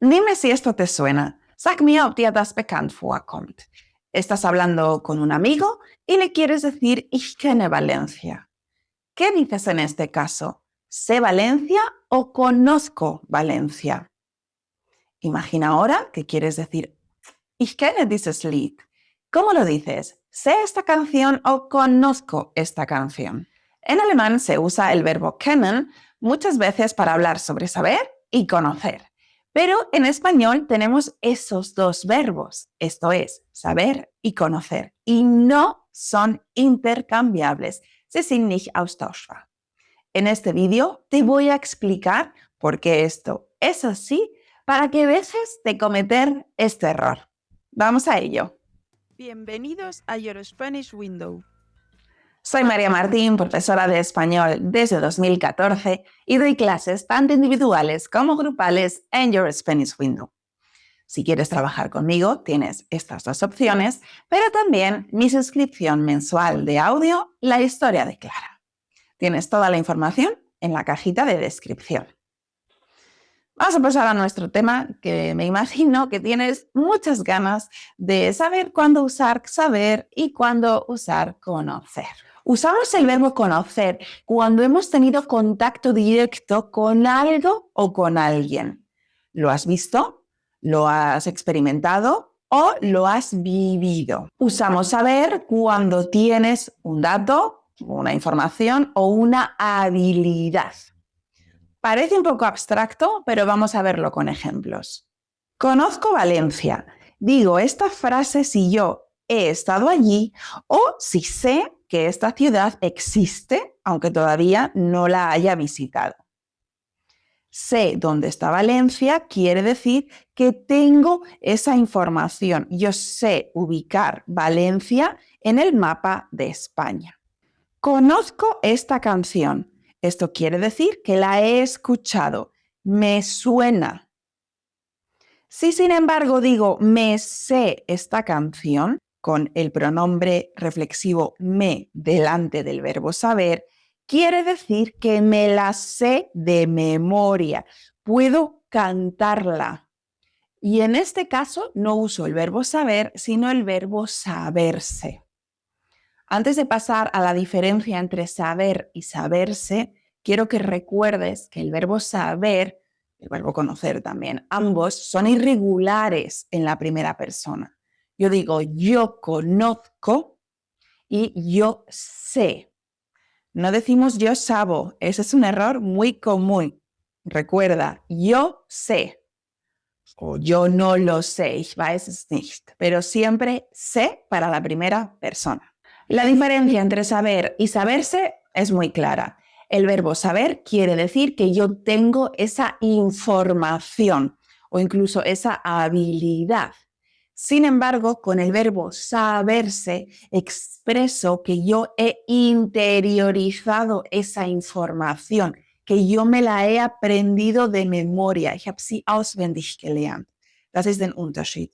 Dime si esto te suena. Sag mir, ob dir das bekannt vorkommt. Estás hablando con un amigo y le quieres decir ich kenne Valencia. ¿Qué dices en este caso? ¿Sé Valencia o conozco Valencia? Imagina ahora que quieres decir ich kenne dieses Lied. ¿Cómo lo dices? ¿Sé esta canción o conozco esta canción? En alemán se usa el verbo kennen muchas veces para hablar sobre saber y conocer. Pero en español tenemos esos dos verbos, esto es, saber y conocer, y no son intercambiables. Sie sind nicht austauschbar. En este vídeo te voy a explicar por qué esto es así para que dejes de cometer este error. Vamos a ello. Bienvenidos a Your Spanish Window. Soy María Martín, profesora de español desde 2014 y doy clases tanto individuales como grupales en Your Spanish Window. Si quieres trabajar conmigo, tienes estas dos opciones, pero también mi suscripción mensual de audio, La Historia de Clara. Tienes toda la información en la cajita de descripción. Vamos a pasar a nuestro tema, que me imagino que tienes muchas ganas de saber cuándo usar saber y cuándo usar conocer. Usamos el verbo conocer cuando hemos tenido contacto directo con algo o con alguien. ¿Lo has visto? ¿Lo has experimentado? ¿O lo has vivido? Usamos saber cuando tienes un dato, una información o una habilidad. Parece un poco abstracto, pero vamos a verlo con ejemplos. Conozco Valencia. Digo esta frase si yo he estado allí o si sé que esta ciudad existe, aunque todavía no la haya visitado. Sé dónde está Valencia quiere decir que tengo esa información. Yo sé ubicar Valencia en el mapa de España. Conozco esta canción. Esto quiere decir que la he escuchado. Me suena. Si sin embargo digo me sé esta canción, con el pronombre reflexivo me delante del verbo saber, quiere decir que me la sé de memoria. Puedo cantarla. Y en este caso no uso el verbo saber, sino el verbo saberse. Antes de pasar a la diferencia entre saber y saberse, quiero que recuerdes que el verbo saber, el verbo conocer también, ambos son irregulares en la primera persona. Yo digo yo conozco y yo sé. No decimos yo sabo, ese es un error muy común. Recuerda, yo sé o yo no lo sé, ich weiß es nicht, pero siempre sé para la primera persona. La diferencia entre saber y saberse es muy clara. El verbo saber quiere decir que yo tengo esa información o incluso esa habilidad. Sin embargo, con el verbo saberse, expreso que yo he interiorizado esa información, que yo me la he aprendido de memoria. Ich habe sie auswendig gelernt. Das ist der Unterschied.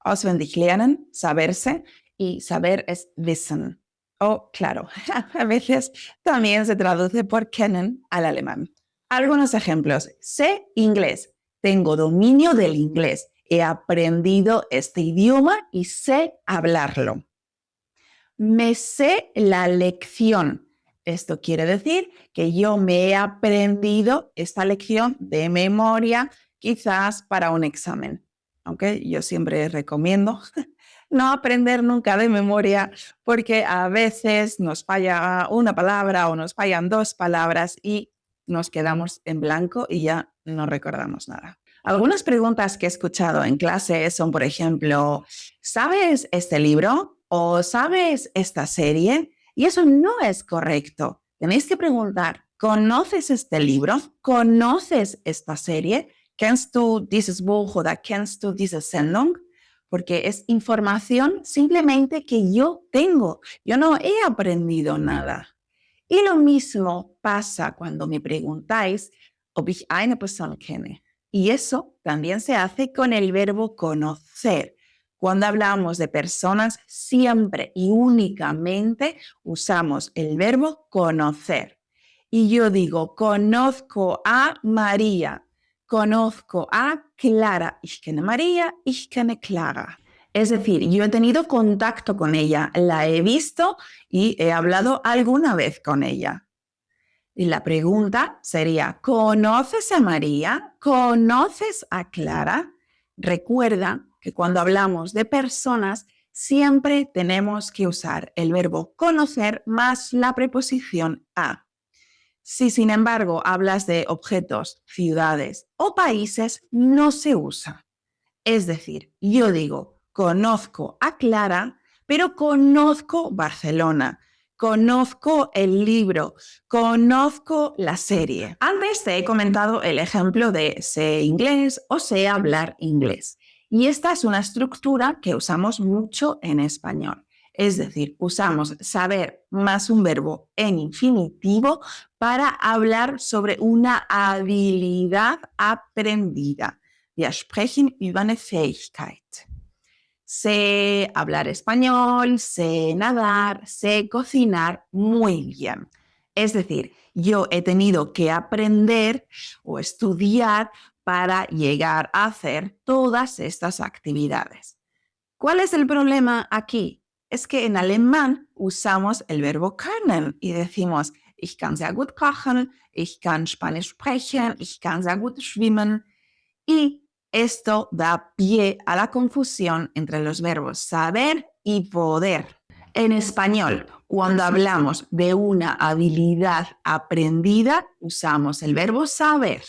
Auswendig lernen, saberse, y saber es wissen. O, claro, a veces también se traduce por kennen al alemán. Algunos ejemplos. Sé inglés. Tengo dominio del inglés. He aprendido este idioma y sé hablarlo. Me sé la lección. Esto quiere decir que yo me he aprendido esta lección de memoria, quizás para un examen. Aunque yo siempre recomiendo no aprender nunca de memoria porque a veces nos falla una palabra o nos fallan dos palabras y nos quedamos en blanco y ya no recordamos nada. Algunas preguntas que he escuchado en clase son, por ejemplo, ¿sabes este libro o sabes esta serie? Y eso no es correcto. Tenéis que preguntar, ¿conoces este libro? ¿Conoces esta serie? ¿Kennst du dieses Buch oder kennst du diese Sendung? Porque es información simplemente que yo tengo. Yo no he aprendido nada. Y lo mismo pasa cuando me preguntáis, ob ich eine Person kenne. Y eso también se hace con el verbo conocer. Cuando hablamos de personas, siempre y únicamente usamos el verbo conocer. Y yo digo, conozco a María. conozco a Clara. Ich kenne María, ich kenne Clara. Es decir, yo he tenido contacto con ella, la he visto y he hablado alguna vez con ella. Y la pregunta sería, ¿conoces a María? ¿Conoces a Clara? Recuerda que cuando hablamos de personas, siempre tenemos que usar el verbo conocer más la preposición a. Si, sin embargo, hablas de objetos, ciudades o países, no se usa. Es decir, yo digo, conozco a Clara, pero conozco Barcelona, conozco el libro, conozco la serie. Antes te he comentado el ejemplo de sé inglés o sé hablar inglés. Y esta es una estructura que usamos mucho en español. Es decir, usamos saber más un verbo en infinitivo para hablar sobre una habilidad aprendida. Wir sprechen über eine Fähigkeit. Sé hablar español, sé nadar, sé cocinar muy bien. Es decir, yo he tenido que aprender o estudiar para llegar a hacer todas estas actividades. ¿Cuál es el problema aquí? Es que en alemán usamos el verbo können y decimos, ich kann sehr gut kochen, ich kann Spanisch sprechen, ich kann sehr gut schwimmen. Y esto da pie a la confusión entre los verbos saber y poder. En español, cuando hablamos de una habilidad aprendida, usamos el verbo saber.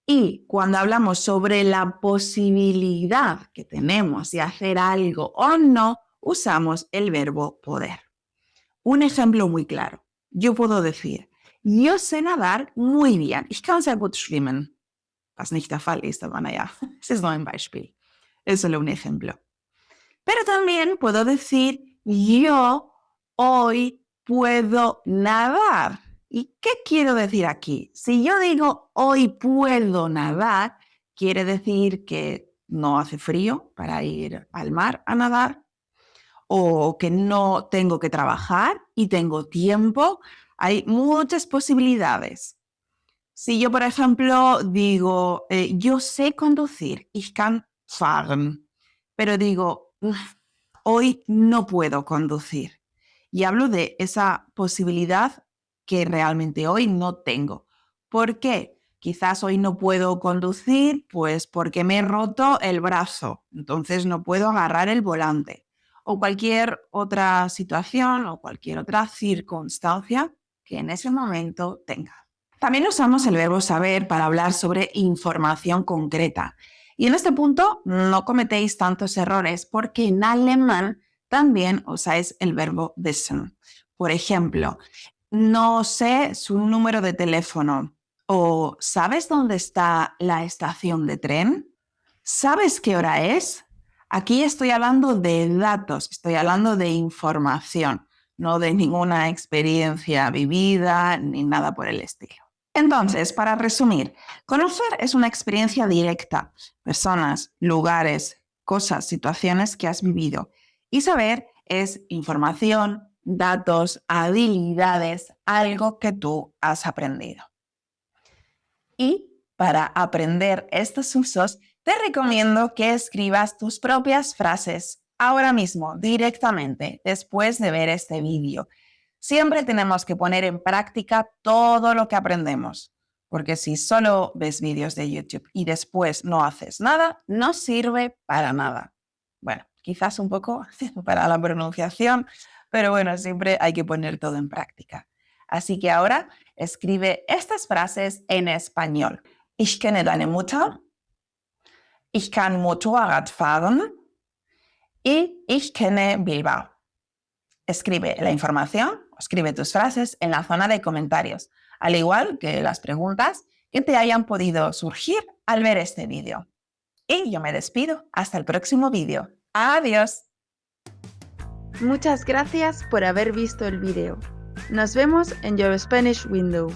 Y cuando hablamos sobre la posibilidad que tenemos de hacer algo o no, usamos el verbo poder. Un ejemplo muy claro. Yo puedo decir, yo sé nadar muy bien. Ich kann sehr gut schwimmen. Was nicht der Fall ist, aber naja, es ist nur ein Beispiel. Es solo un ejemplo. Pero también puedo decir, yo hoy puedo nadar. ¿Y qué quiero decir aquí? Si yo digo hoy puedo nadar, quiere decir que no hace frío para ir al mar a nadar, o que no tengo que trabajar y tengo tiempo. Hay muchas posibilidades. Si yo, por ejemplo, digo, yo sé conducir, ich kann fahren, pero digo, hoy no puedo conducir. Y hablo de esa posibilidad que realmente hoy no tengo. ¿Por qué? Quizás hoy no puedo conducir, pues porque me he roto el brazo, entonces no puedo agarrar el volante. O cualquier otra situación o cualquier otra circunstancia que en ese momento tenga. También usamos el verbo saber para hablar sobre información concreta. Y en este punto no cometéis tantos errores porque en alemán también usáis el verbo wissen. Por ejemplo, no sé su número de teléfono o ¿sabes dónde está la estación de tren? ¿Sabes qué hora es? Aquí estoy hablando de datos, estoy hablando de información, no de ninguna experiencia vivida ni nada por el estilo. Entonces, para resumir, conocer es una experiencia directa, personas, lugares, cosas, situaciones que has vivido. Y saber es información, datos, habilidades, algo que tú has aprendido. Y para aprender estos usos, te recomiendo que escribas tus propias frases ahora mismo, directamente, después de ver este vídeo. Siempre tenemos que poner en práctica todo lo que aprendemos, porque si solo ves vídeos de YouTube y después no haces nada, no sirve para nada. Bueno, quizás un poco para la pronunciación, pero bueno, siempre hay que poner todo en práctica. Así que ahora escribe estas frases en español. Ich kenne deine Mutter. Ich kann Motorrad fahren. Y ich kenne Bilbao. Escribe la información, escribe tus frases en la zona de comentarios, al igual que las preguntas que te hayan podido surgir al ver este vídeo. Y yo me despido. Hasta el próximo vídeo. ¡Adiós! Muchas gracias por haber visto el vídeo. Nos vemos en Your Spanish Window.